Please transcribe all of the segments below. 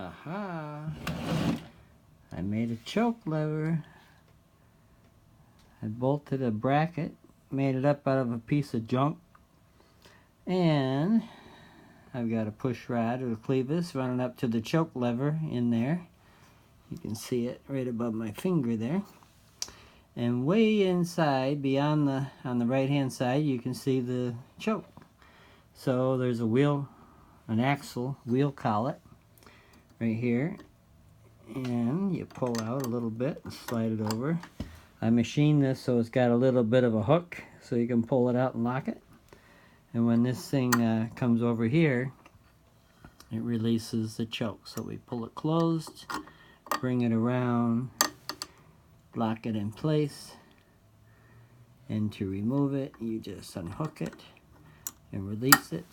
Aha! I made a choke lever. I bolted a bracket, made it up out of a piece of junk, and I've got a push rod or a clevis running up to the choke lever in there. You can see it right above my finger there. And way inside, beyond on the right hand side, you can see the choke. So there's a wheel, an axle, wheel collet right here. And you pull out a little bit and slide it over. I machined this so it's got a little bit of a hook so you can pull it out and lock it. And when this thing comes over here, it releases the choke. So we pull it closed, bring it around, lock it in place, and to remove it, you just unhook it and release it.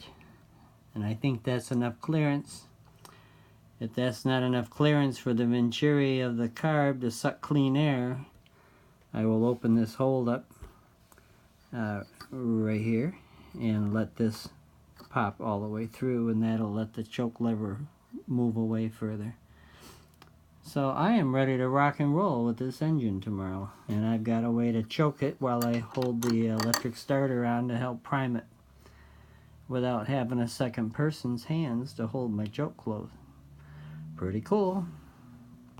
And I think that's enough clearance. If that's not enough clearance for the venturi of the carb to suck clean air, I will open this hole up right here and let this pop all the way through, and that'll let the choke lever move away further. So I am ready to rock and roll with this engine tomorrow, and I've got a way to choke it while I hold the electric starter on to help prime it without having a second person's hands to hold my choke closed. Pretty cool.